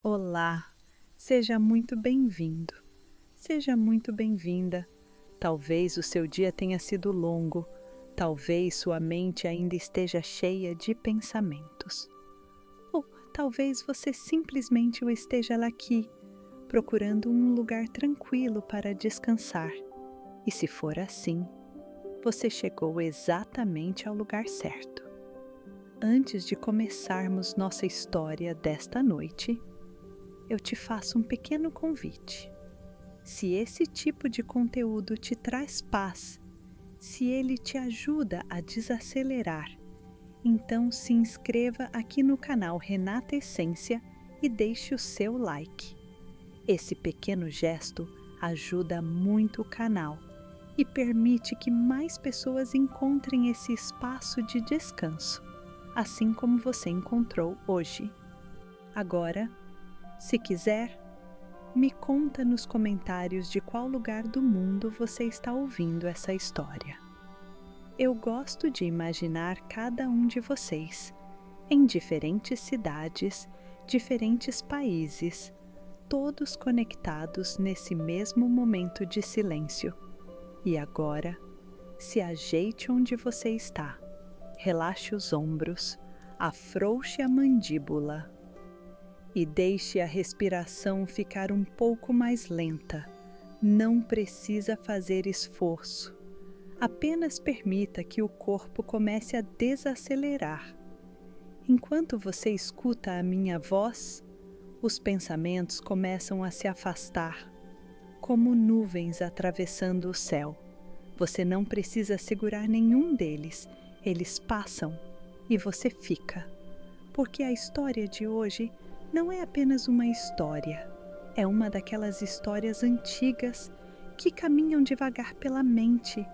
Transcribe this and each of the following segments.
Olá, seja muito bem-vindo, seja muito bem-vinda. Talvez o seu dia tenha sido longo, talvez sua mente ainda esteja cheia de pensamentos. Ou talvez você simplesmente o esteja aqui, procurando um lugar tranquilo para descansar. E se for assim, você chegou exatamente ao lugar certo. Antes de começarmos nossa história desta noite, eu te faço um pequeno convite. Se esse tipo de conteúdo te traz paz, se ele te ajuda a desacelerar, então se inscreva aqui no canal Renata Essência e deixe o seu like. Esse pequeno gesto ajuda muito o canal e permite que mais pessoas encontrem esse espaço de descanso, assim como você encontrou hoje. Agora, se quiser, me conta nos comentários de qual lugar do mundo você está ouvindo essa história. Eu gosto de imaginar cada um de vocês em diferentes cidades, diferentes países, todos conectados nesse mesmo momento de silêncio. E agora, se ajeite onde você está, relaxe os ombros, afrouxe a mandíbula e deixe a respiração ficar um pouco mais lenta. Não precisa fazer esforço. Apenas permita que o corpo comece a desacelerar. Enquanto você escuta a minha voz, os pensamentos começam a se afastar, como nuvens atravessando o céu. Você não precisa segurar nenhum deles, eles passam e você fica. Porque a história de hoje não é apenas uma história, é uma daquelas histórias antigas que caminham devagar pela mente,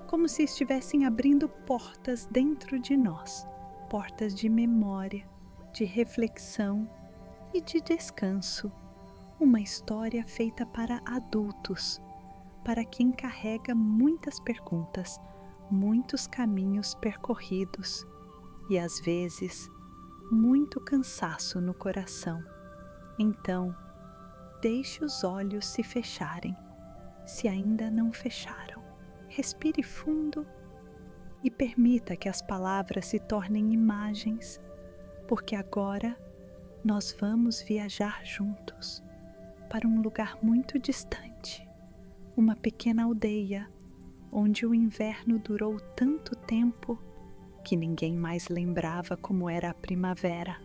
como se estivessem abrindo portas dentro de nós, portas de memória, de reflexão e de descanso. Uma história feita para adultos, para quem carrega muitas perguntas, muitos caminhos percorridos e às vezes muito cansaço no coração. Então, deixe os olhos se fecharem, se ainda não fecharam. Respire fundo e permita que as palavras se tornem imagens, porque agora nós vamos viajar juntos para um lugar muito distante, uma pequena aldeia onde o inverno durou tanto tempo que ninguém mais lembrava como era a primavera.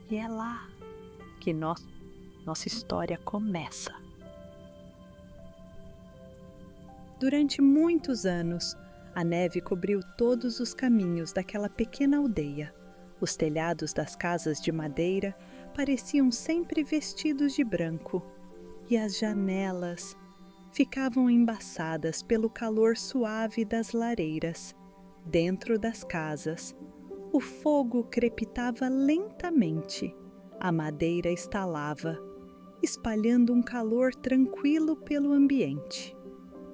E é lá que nossa história começa. Durante muitos anos, a neve cobriu todos os caminhos daquela pequena aldeia. Os telhados das casas de madeira pareciam sempre vestidos de branco, e as janelas ficavam embaçadas pelo calor suave das lareiras. Dentro das casas, o fogo crepitava lentamente, a madeira estalava, espalhando um calor tranquilo pelo ambiente.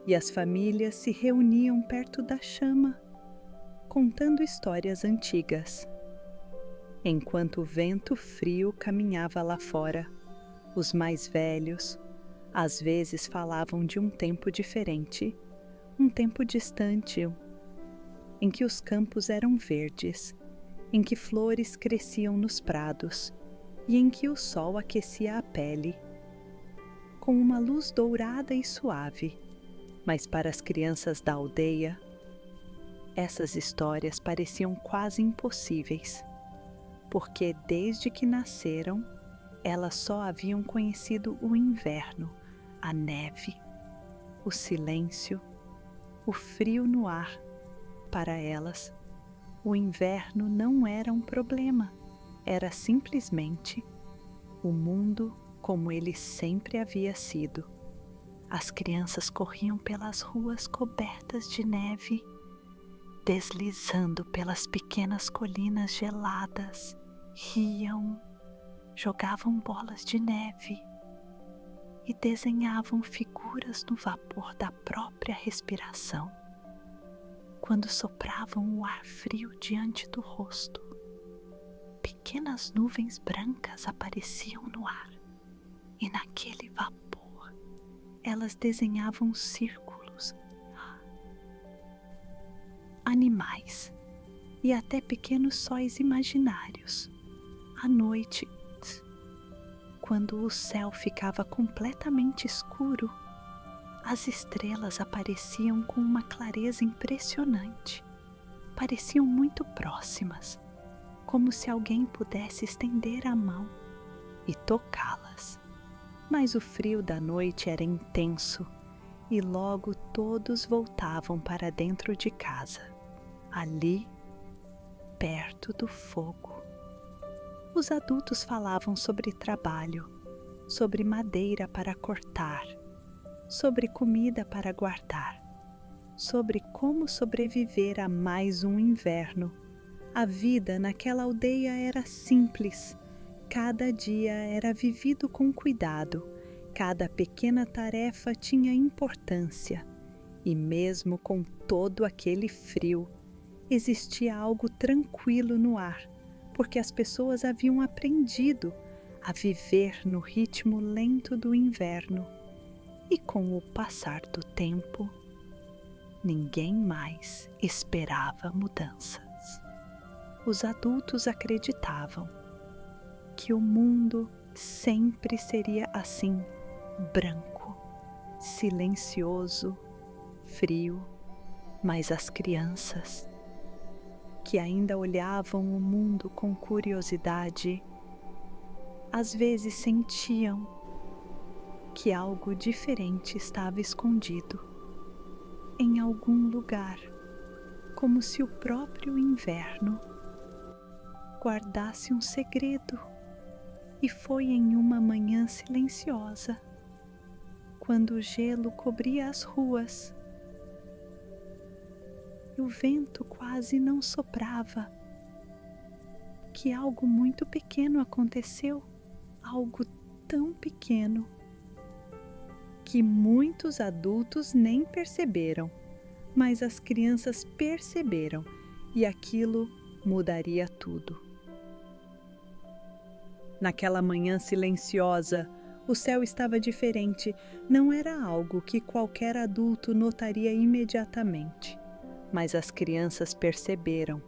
E as famílias se reuniam perto da chama, contando histórias antigas. Enquanto o vento frio caminhava lá fora, os mais velhos, às vezes falavam de um tempo diferente, um tempo distante, em que os campos eram verdes, em que flores cresciam nos prados e em que o sol aquecia a pele com uma luz dourada e suave. Mas para as crianças da aldeia, essas histórias pareciam quase impossíveis, porque desde que nasceram, elas só haviam conhecido o inverno, a neve, o silêncio, o frio no ar. Para elas, o inverno não era um problema, era simplesmente o mundo como ele sempre havia sido. As crianças corriam pelas ruas cobertas de neve, deslizando pelas pequenas colinas geladas, riam, jogavam bolas de neve e desenhavam figuras no vapor da própria respiração. Quando sopravam o ar frio diante do rosto, pequenas nuvens brancas apareciam no ar, E naquele vapor, elas desenhavam círculos, animais e até pequenos sóis imaginários. À noite, quando o céu ficava completamente escuro, as estrelas apareciam com uma clareza impressionante. Pareciam muito próximas, como se alguém pudesse estender a mão e tocá-las. Mas o frio da noite era intenso e logo todos voltavam para dentro de casa, ali, perto do fogo. Os adultos falavam sobre trabalho, sobre madeira para cortar, sobre comida para guardar, sobre como sobreviver a mais um inverno. A vida naquela aldeia era simples. Cada dia era vivido com cuidado, cada pequena tarefa tinha importância. E mesmo com todo aquele frio, existia algo tranquilo no ar, porque as pessoas haviam aprendido a viver no ritmo lento do inverno. E com o passar do tempo, ninguém mais esperava mudanças. Os adultos acreditavam que o mundo sempre seria assim, branco, silencioso, frio, mas as crianças, que ainda olhavam o mundo com curiosidade, às vezes sentiam que algo diferente estava escondido em algum lugar, como se o próprio inverno guardasse um segredo. E foi em uma manhã silenciosa, quando o gelo cobria as ruas e o vento quase não soprava, que algo muito pequeno aconteceu, algo tão pequeno que muitos adultos nem perceberam, mas as crianças perceberam e aquilo mudaria tudo. Naquela manhã silenciosa, o céu estava diferente, não era algo que qualquer adulto notaria imediatamente, mas as crianças perceberam.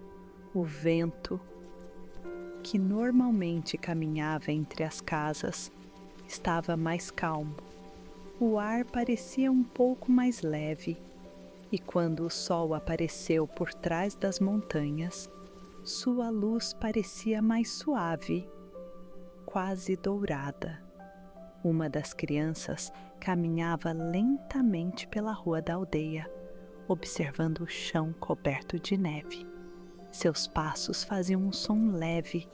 O vento, que normalmente caminhava entre as casas, estava mais calmo. O ar parecia um pouco mais leve, e quando o sol apareceu por trás das montanhas, sua luz parecia mais suave, quase dourada. Uma das crianças caminhava lentamente pela rua da aldeia, observando o chão coberto de neve. Seus passos faziam um som leve,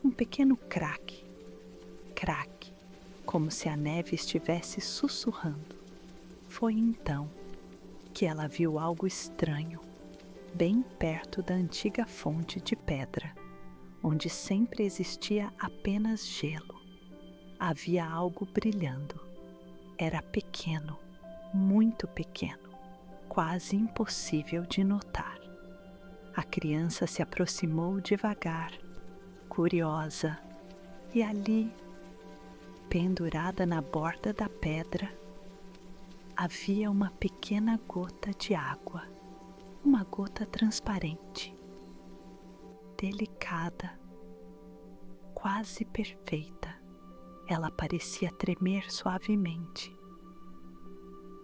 um pequeno craque, craque, como se a neve estivesse sussurrando. Foi então que ela viu algo estranho, bem perto da antiga fonte de pedra, onde sempre existia apenas gelo. Havia algo brilhando. Era pequeno, muito pequeno, quase impossível de notar. A criança se aproximou devagar, curiosa, e ali, pendurada na borda da pedra, havia uma pequena gota de água, uma gota transparente, delicada, quase perfeita. Ela parecia tremer suavemente,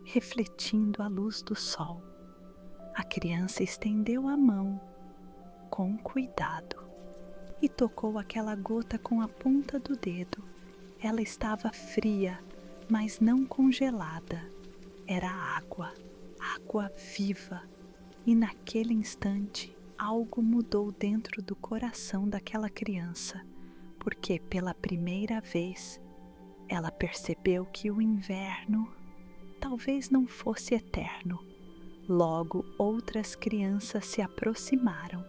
refletindo a luz do sol. A criança estendeu a mão com cuidado e tocou aquela gota com a ponta do dedo. Ela estava fria, mas não congelada. Era água, água viva. E naquele instante, algo mudou dentro do coração daquela criança, porque pela primeira vez ela percebeu que o inverno talvez não fosse eterno. Logo, outras crianças se aproximaram,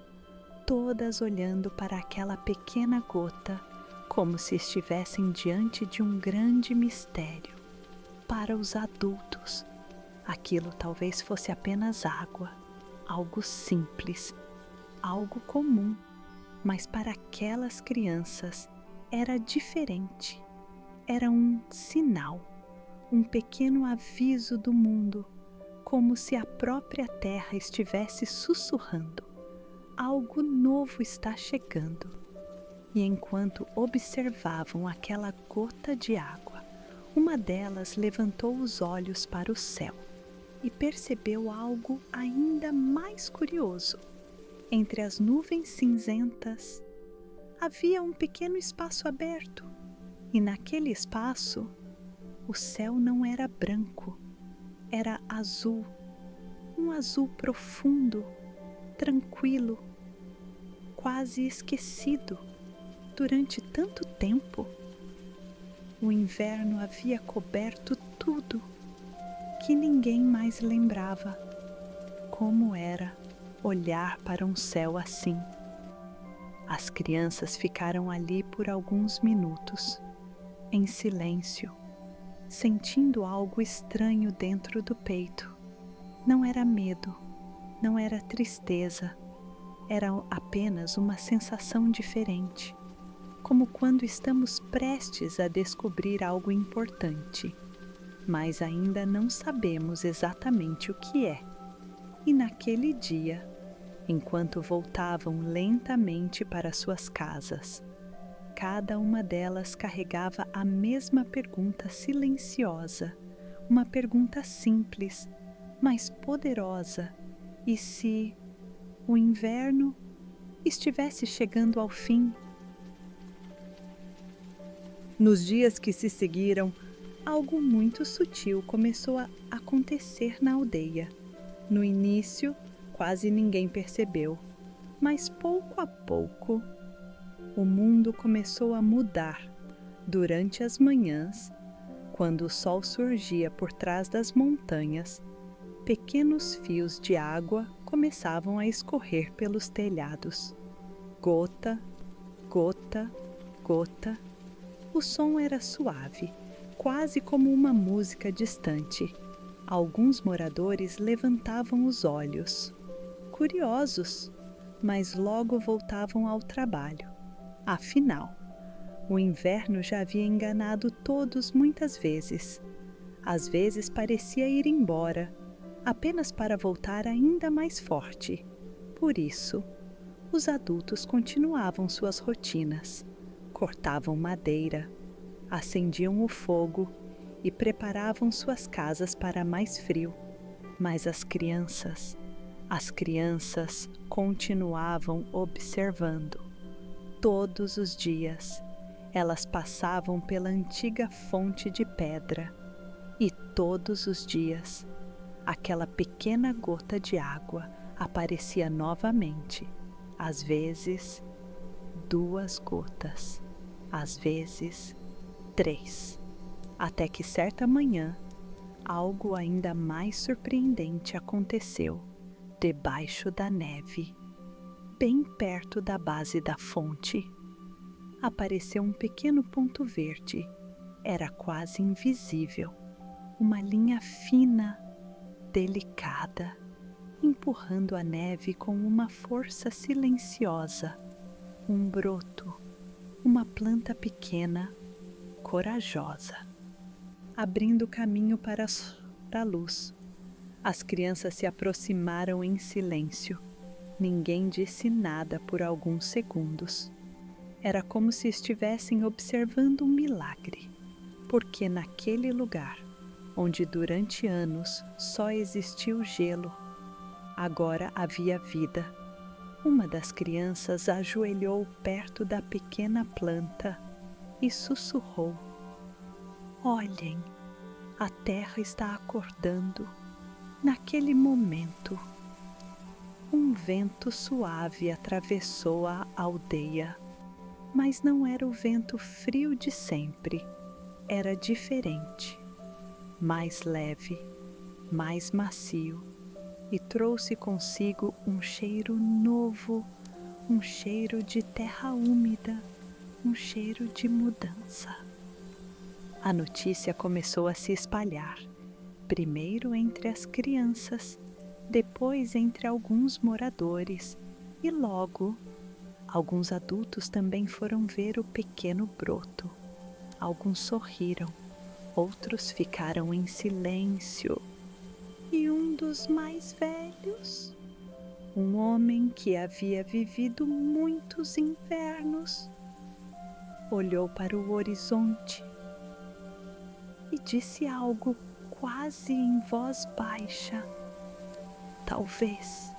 todas olhando para aquela pequena gota, como se estivessem diante de um grande mistério. Para os adultos, aquilo talvez fosse apenas água, algo simples, algo comum, mas para aquelas crianças era diferente. Era um sinal, um pequeno aviso do mundo, como se a própria terra estivesse sussurrando: algo novo está chegando. E enquanto observavam aquela gota de água, uma delas levantou os olhos para o céu e percebeu algo ainda mais curioso. Entre as nuvens cinzentas, havia um pequeno espaço aberto, e naquele espaço, o céu não era branco, era azul, um azul profundo, tranquilo, quase esquecido. Durante tanto tempo, o inverno havia coberto tudo, que ninguém mais lembrava como era olhar para um céu assim. As crianças ficaram ali por alguns minutos, em silêncio, sentindo algo estranho dentro do peito. Não era medo, não era tristeza, era apenas uma sensação diferente, como quando estamos prestes a descobrir algo importante, mas ainda não sabemos exatamente o que é. E naquele dia, enquanto voltavam lentamente para suas casas, cada uma delas carregava a mesma pergunta silenciosa, uma pergunta simples, mas poderosa: e se o inverno estivesse chegando ao fim? Nos dias que se seguiram, algo muito sutil começou a acontecer na aldeia. No início, quase ninguém percebeu, mas pouco a pouco, o mundo começou a mudar. Durante as manhãs, quando o sol surgia por trás das montanhas, pequenos fios de água começavam a escorrer pelos telhados. Gota, gota, gota. O som era suave, quase como uma música distante. Alguns moradores levantavam os olhos, curiosos, mas logo voltavam ao trabalho. Afinal, o inverno já havia enganado todos muitas vezes. Às vezes parecia ir embora, apenas para voltar ainda mais forte. Por isso, os adultos continuavam suas rotinas. Cortavam madeira, acendiam o fogo e preparavam suas casas para mais frio. Mas as crianças continuavam observando. Todos os dias, elas passavam pela antiga fonte de pedra e todos os dias, aquela pequena gota de água aparecia novamente. Às vezes, 2 gotas, às vezes 3, até que certa manhã, algo ainda mais surpreendente aconteceu debaixo da neve, bem perto da base da fonte. Apareceu um pequeno ponto verde, era quase invisível, uma linha fina, delicada, empurrando a neve com uma força silenciosa, um broto, uma planta pequena, corajosa, abrindo caminho para a luz. As crianças se aproximaram em silêncio. Ninguém disse nada por alguns segundos. Era como se estivessem observando um milagre, porque naquele lugar, onde durante anos só existiu gelo, agora havia vida. Uma das crianças ajoelhou perto da pequena planta e sussurrou: "Olhem, a terra está acordando." Naquele momento, um vento suave atravessou a aldeia, mas não era o vento frio de sempre, era diferente, mais leve, mais macio, e trouxe consigo um cheiro novo, um cheiro de terra úmida, um cheiro de mudança. A notícia começou a se espalhar, primeiro entre as crianças, depois entre alguns moradores, e logo alguns adultos também foram ver o pequeno broto. Alguns sorriram, outros ficaram em silêncio. E um dos mais velhos, um homem que havia vivido muitos invernos, olhou para o horizonte e disse algo quase em voz baixa. Talvez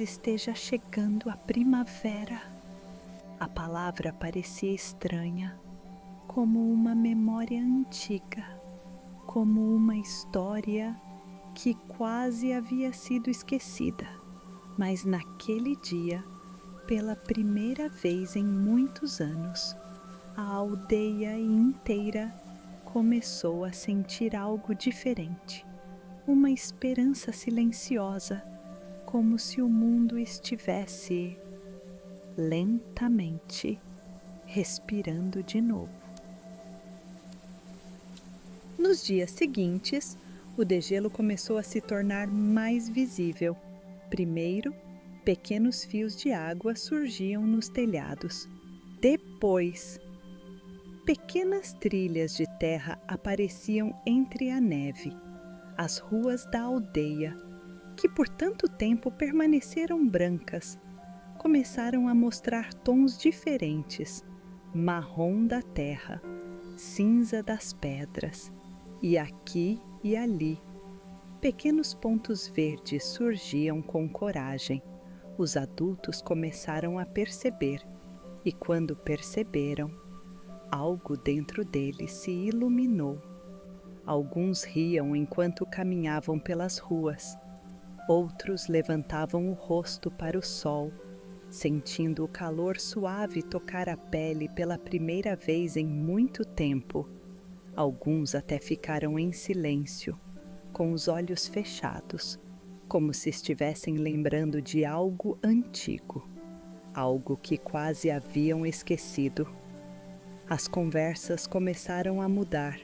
esteja chegando a primavera. A palavra parecia estranha, como uma memória antiga, como uma história que quase havia sido esquecida. Mas naquele dia, pela primeira vez em muitos anos, a aldeia inteira começou a sentir algo diferente, uma esperança silenciosa, como se o mundo estivesse lentamente respirando de novo. Nos dias seguintes, o degelo começou a se tornar mais visível. Primeiro, pequenos fios de água surgiam nos telhados. Depois, pequenas trilhas de terra apareciam entre a neve. As ruas da aldeia, que por tanto tempo permaneceram brancas, começaram a mostrar tons diferentes: marrom da terra, cinza das pedras, e aqui e ali, pequenos pontos verdes surgiam com coragem. Os adultos começaram a perceber, e quando perceberam, algo dentro deles se iluminou. Alguns riam enquanto caminhavam pelas ruas. Outros levantavam o rosto para o sol, sentindo o calor suave tocar a pele pela primeira vez em muito tempo. Alguns até ficaram em silêncio, com os olhos fechados, como se estivessem lembrando de algo antigo, algo que quase haviam esquecido. As conversas começaram a mudar.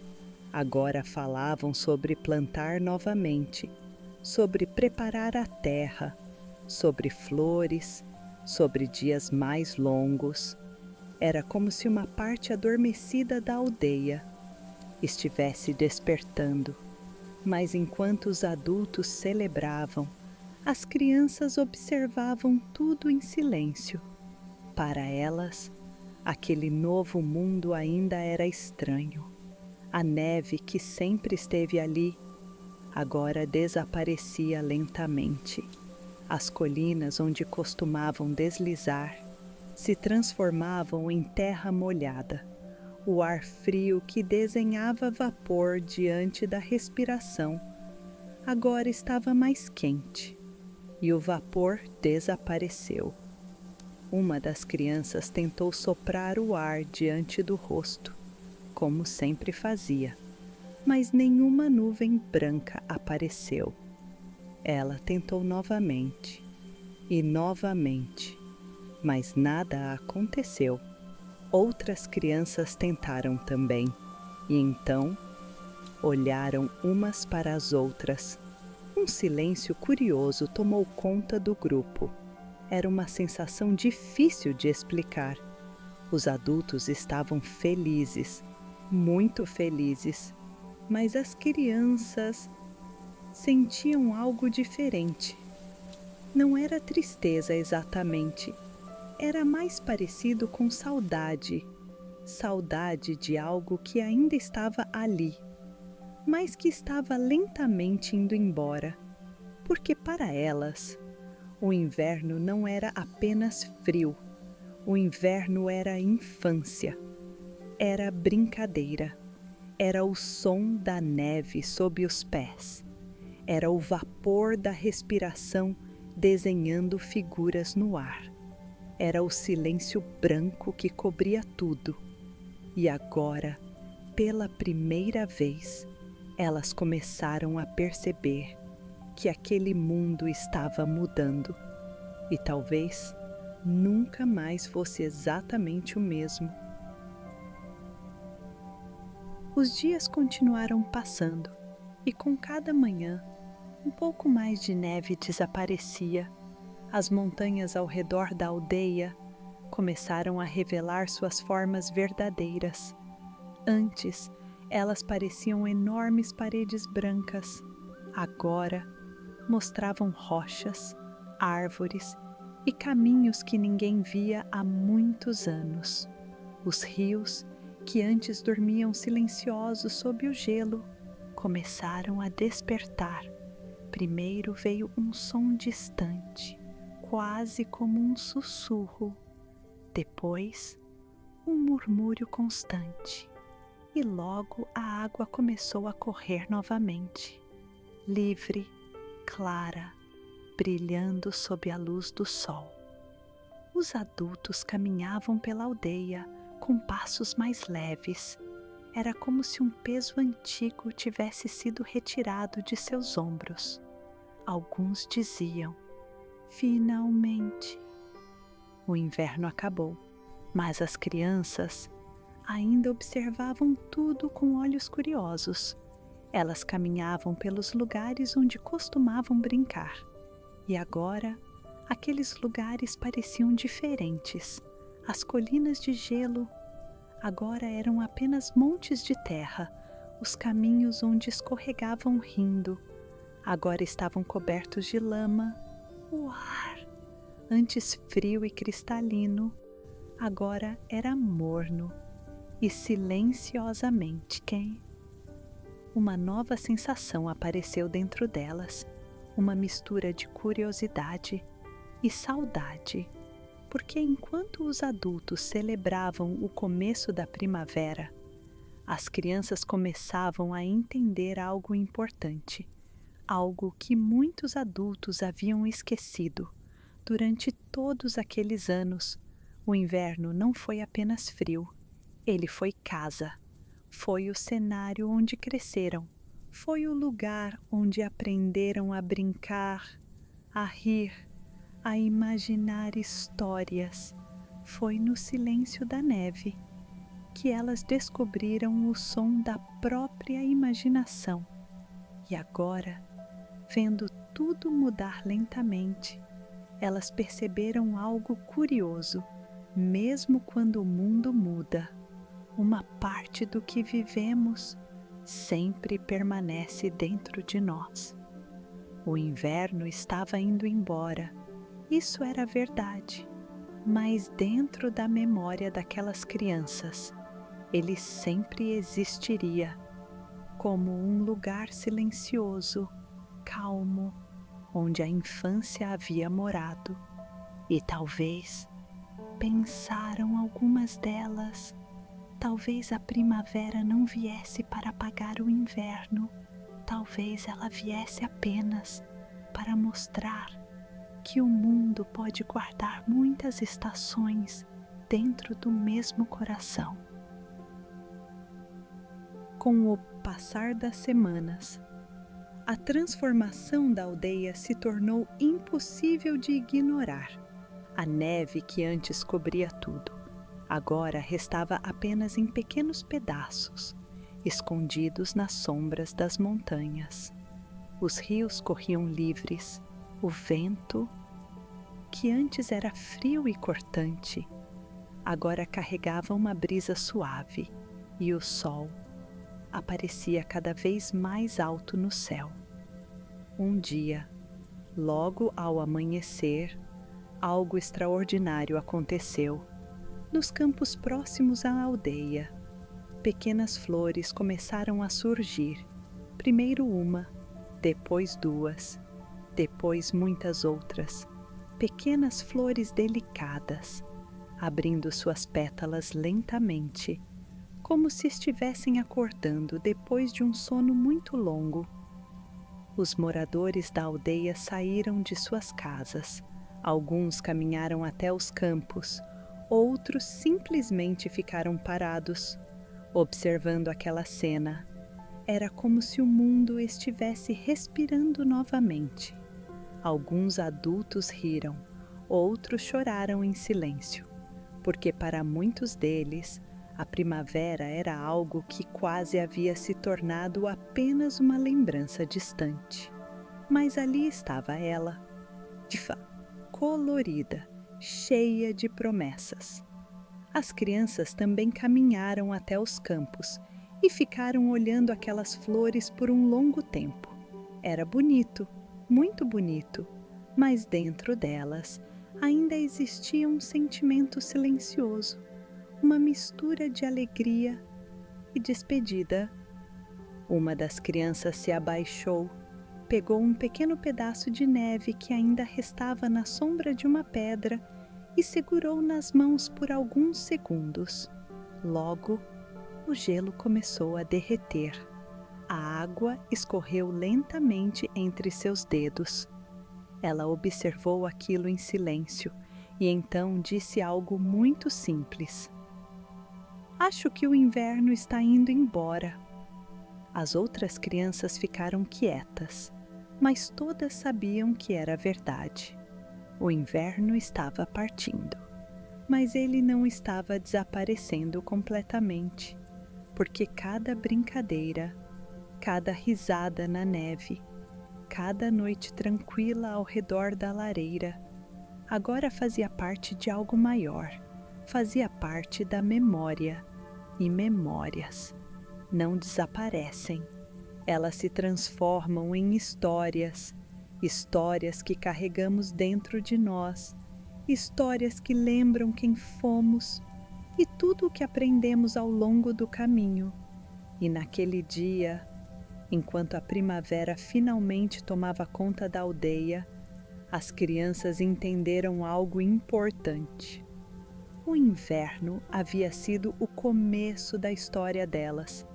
Agora falavam sobre plantar novamente, sobre preparar a terra, sobre flores, sobre dias mais longos. Era como se uma parte adormecida da aldeia estivesse despertando. Mas enquanto os adultos celebravam, as crianças observavam tudo em silêncio. Para elas, aquele novo mundo ainda era estranho. A neve que sempre esteve ali, agora desaparecia lentamente. As colinas onde costumavam deslizar se transformavam em terra molhada. O ar frio que desenhava vapor diante da respiração agora estava mais quente, e o vapor desapareceu. Uma das crianças tentou soprar o ar diante do rosto, como sempre fazia, mas nenhuma nuvem branca apareceu. Ela tentou novamente e novamente, mas nada aconteceu. Outras crianças tentaram também, e então olharam umas para as outras. Um silêncio curioso tomou conta do grupo. Era uma sensação difícil de explicar. Os adultos estavam felizes, muito felizes, mas as crianças sentiam algo diferente. Não era tristeza exatamente, era mais parecido com saudade. Saudade de algo que ainda estava ali, mas que estava lentamente indo embora, porque para elas, o inverno não era apenas frio, o inverno era infância, era brincadeira, era o som da neve sob os pés, era o vapor da respiração desenhando figuras no ar, era o silêncio branco que cobria tudo. E agora, pela primeira vez, elas começaram a perceber que aquele mundo estava mudando e talvez nunca mais fosse exatamente o mesmo. Os dias continuaram passando e com cada manhã, um pouco mais de neve desaparecia. As montanhas ao redor da aldeia começaram a revelar suas formas verdadeiras. Antes, elas pareciam enormes paredes brancas. Agora, mostravam rochas, árvores e caminhos que ninguém via há muitos anos. Os rios, que antes dormiam silenciosos sob o gelo, começaram a despertar. Primeiro veio um som distante, quase como um sussurro. Depois, um murmúrio constante. E logo a água começou a correr novamente, livre, clara, brilhando sob a luz do sol. Os adultos caminhavam pela aldeia com passos mais leves. Era como se um peso antigo tivesse sido retirado de seus ombros. Alguns diziam: finalmente. O inverno acabou, mas as crianças ainda observavam tudo com olhos curiosos. Elas caminhavam pelos lugares onde costumavam brincar. E agora, aqueles lugares pareciam diferentes. As colinas de gelo agora eram apenas montes de terra. Os caminhos onde escorregavam rindo agora estavam cobertos de lama. O ar, antes frio e cristalino, agora era morno e silenciosamente quente. Uma nova sensação apareceu dentro delas, uma mistura de curiosidade e saudade, porque enquanto os adultos celebravam o começo da primavera, as crianças começavam a entender algo importante, algo que muitos adultos haviam esquecido. Durante todos aqueles anos, o inverno não foi apenas frio, ele foi casa. Foi o cenário onde cresceram, foi o lugar onde aprenderam a brincar, a rir, a imaginar histórias. Foi no silêncio da neve que elas descobriram o som da própria imaginação. E agora, vendo tudo mudar lentamente, elas perceberam algo curioso. Mesmo quando o mundo muda, uma parte do que vivemos sempre permanece dentro de nós. O inverno estava indo embora, isso era verdade, mas dentro da memória daquelas crianças, ele sempre existiria, como um lugar silencioso, calmo, onde a infância havia morado. E talvez, pensaram algumas delas, talvez a primavera não viesse para apagar o inverno, talvez ela viesse apenas para mostrar que o mundo pode guardar muitas estações dentro do mesmo coração. Com o passar das semanas, a transformação da aldeia se tornou impossível de ignorar. A neve que antes cobria tudo, agora restava apenas em pequenos pedaços, escondidos nas sombras das montanhas. Os rios corriam livres, o vento, que antes era frio e cortante, agora carregava uma brisa suave, e o sol aparecia cada vez mais alto no céu. Um dia, logo ao amanhecer, algo extraordinário aconteceu. Nos campos próximos à aldeia, pequenas flores começaram a surgir. Primeiro uma, depois duas, depois muitas outras. Pequenas flores delicadas, abrindo suas pétalas lentamente, como se estivessem acordando depois de um sono muito longo. Os moradores da aldeia saíram de suas casas. Alguns caminharam até os campos, outros simplesmente ficaram parados, observando aquela cena. Era como se o mundo estivesse respirando novamente. Alguns adultos riram, outros choraram em silêncio, porque para muitos deles, a primavera era algo que quase havia se tornado apenas uma lembrança distante. Mas ali estava ela, colorida, cheia de promessas. As crianças também caminharam até os campos e ficaram olhando aquelas flores por um longo tempo. Era bonito, muito bonito, mas dentro delas ainda existia um sentimento silencioso, uma mistura de alegria e despedida. Uma das crianças se abaixou, pegou um pequeno pedaço de neve que ainda restava na sombra de uma pedra e segurou nas mãos por alguns segundos. Logo, o gelo começou a derreter. A água escorreu lentamente entre seus dedos. Ela observou aquilo em silêncio e então disse algo muito simples. Acho que o inverno está indo embora. As outras crianças ficaram quietas, mas todas sabiam que era verdade. O inverno estava partindo, mas ele não estava desaparecendo completamente, porque cada brincadeira, cada risada na neve, cada noite tranquila ao redor da lareira, agora fazia parte de algo maior, fazia parte da memória, e memórias não desaparecem. Elas se transformam em histórias, histórias que carregamos dentro de nós, histórias que lembram quem fomos e tudo o que aprendemos ao longo do caminho. E naquele dia, enquanto a primavera finalmente tomava conta da aldeia, as crianças entenderam algo importante. O inverno havia sido o começo da história delas,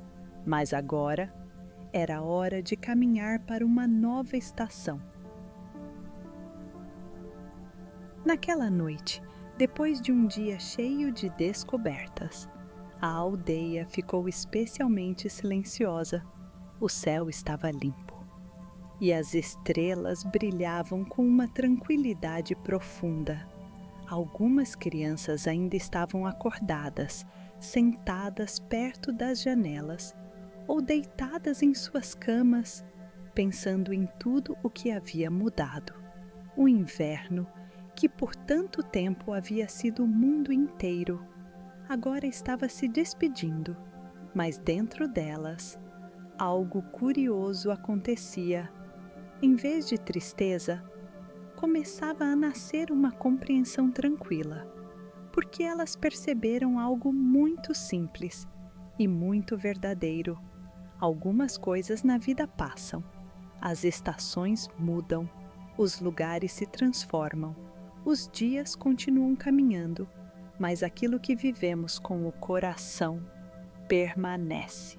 mas agora era hora de caminhar para uma nova estação. Naquela noite, depois de um dia cheio de descobertas, a aldeia ficou especialmente silenciosa. O céu estava limpo e as estrelas brilhavam com uma tranquilidade profunda. Algumas crianças ainda estavam acordadas, sentadas perto das janelas ou deitadas em suas camas, pensando em tudo o que havia mudado. O inverno, que por tanto tempo havia sido o mundo inteiro, agora estava se despedindo, mas dentro delas, algo curioso acontecia. Em vez de tristeza, começava a nascer uma compreensão tranquila, porque elas perceberam algo muito simples e muito verdadeiro. Algumas coisas na vida passam, as estações mudam, os lugares se transformam, os dias continuam caminhando, mas aquilo que vivemos com o coração permanece.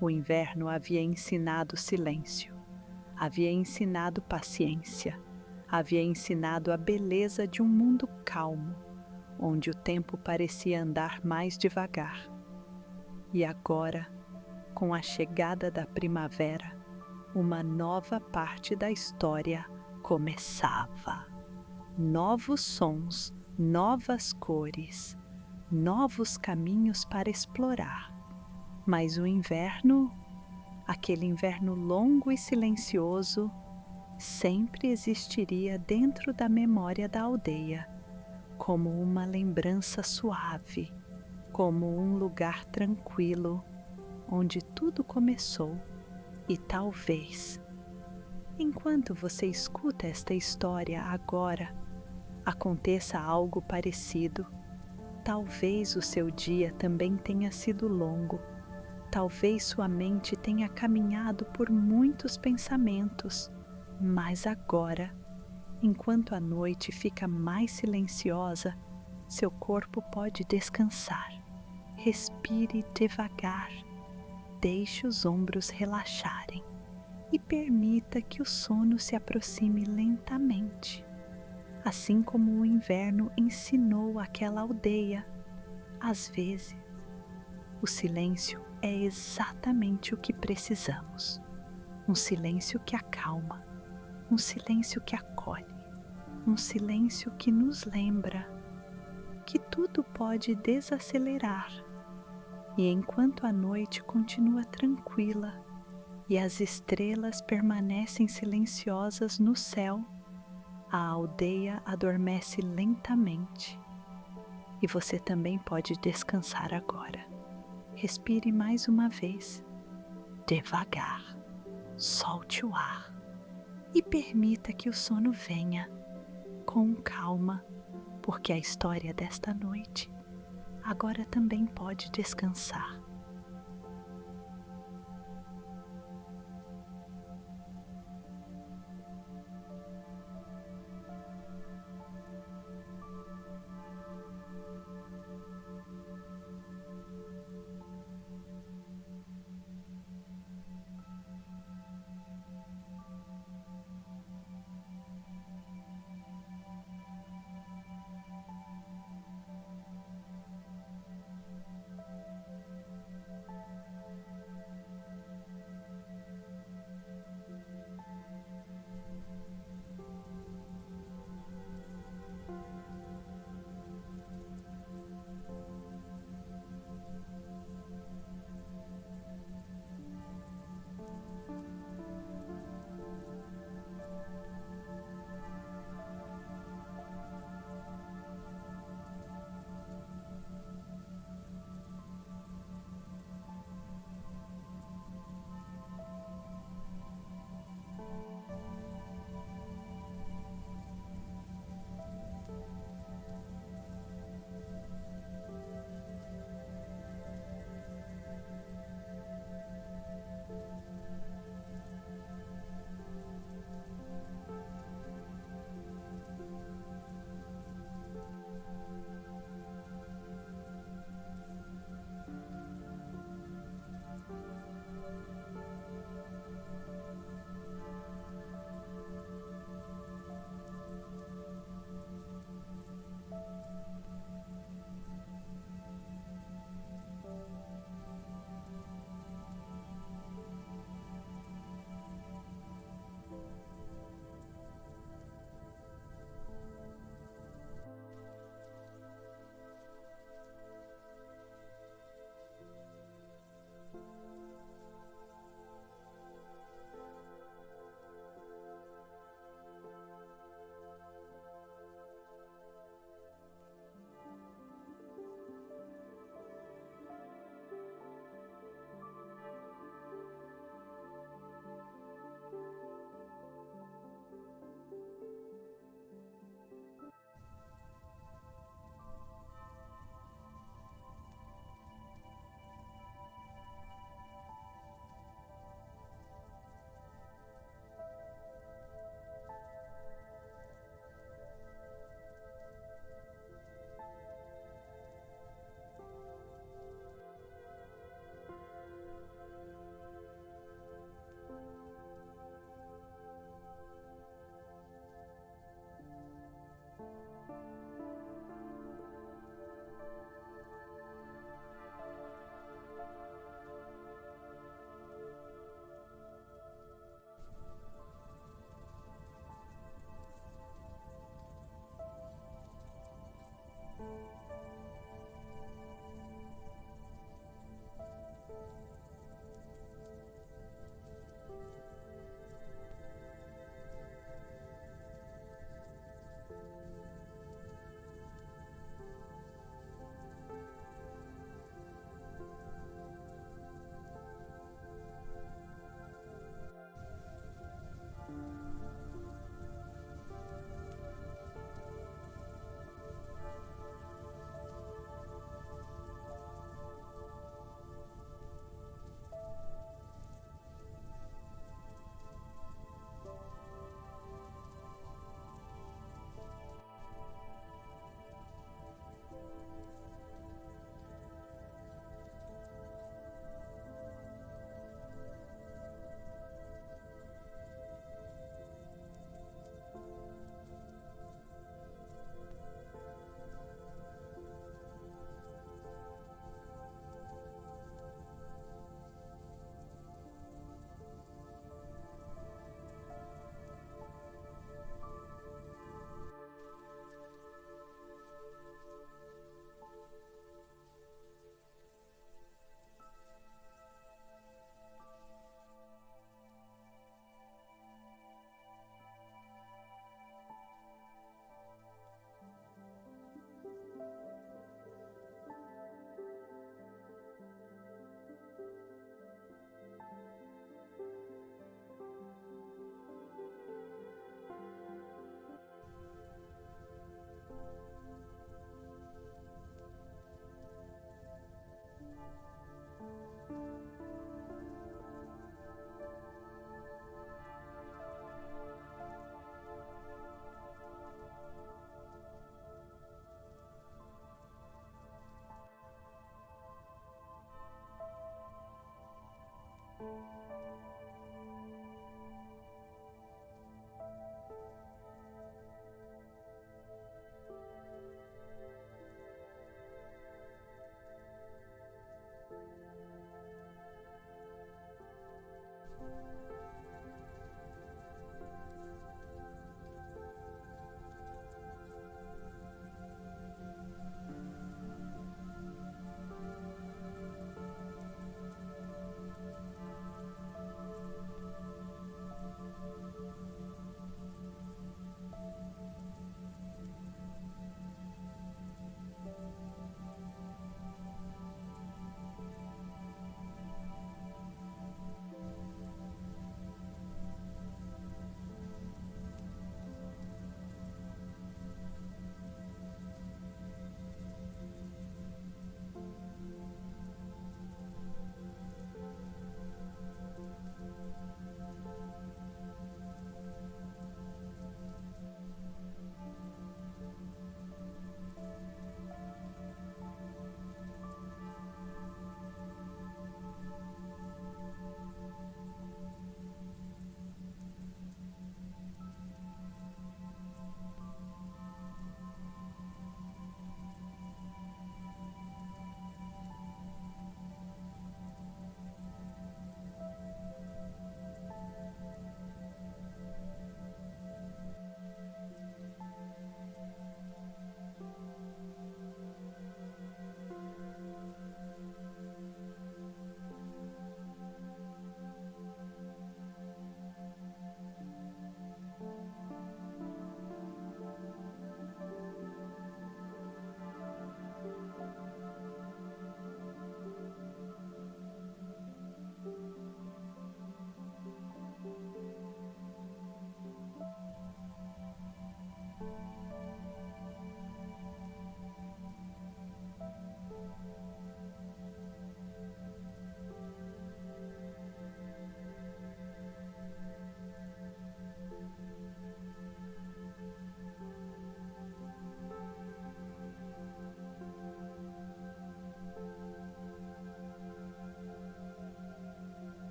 O inverno havia ensinado silêncio, havia ensinado paciência, havia ensinado a beleza de um mundo calmo, onde o tempo parecia andar mais devagar. E agora, com a chegada da primavera, uma nova parte da história começava. Novos sons, novas cores, novos caminhos para explorar. Mas o inverno, aquele inverno longo e silencioso, sempre existiria dentro da memória da aldeia, como uma lembrança suave, como um lugar tranquilo, onde tudo começou e talvez, enquanto você escuta esta história agora, aconteça algo parecido. Talvez o seu dia também tenha sido longo, talvez sua mente tenha caminhado por muitos pensamentos, mas agora, enquanto a noite fica mais silenciosa, seu corpo pode descansar. Respire devagar. Deixe os ombros relaxarem e permita que o sono se aproxime lentamente. Assim como o inverno ensinou aquela aldeia, às vezes, o silêncio é exatamente o que precisamos. Um silêncio que acalma, um silêncio que acolhe, um silêncio que nos lembra que tudo pode desacelerar. E enquanto a noite continua tranquila e as estrelas permanecem silenciosas no céu, a aldeia adormece lentamente. E você também pode descansar agora. Respire mais uma vez, devagar. Solte o ar e permita que o sono venha com calma, porque a história desta noite agora também pode descansar.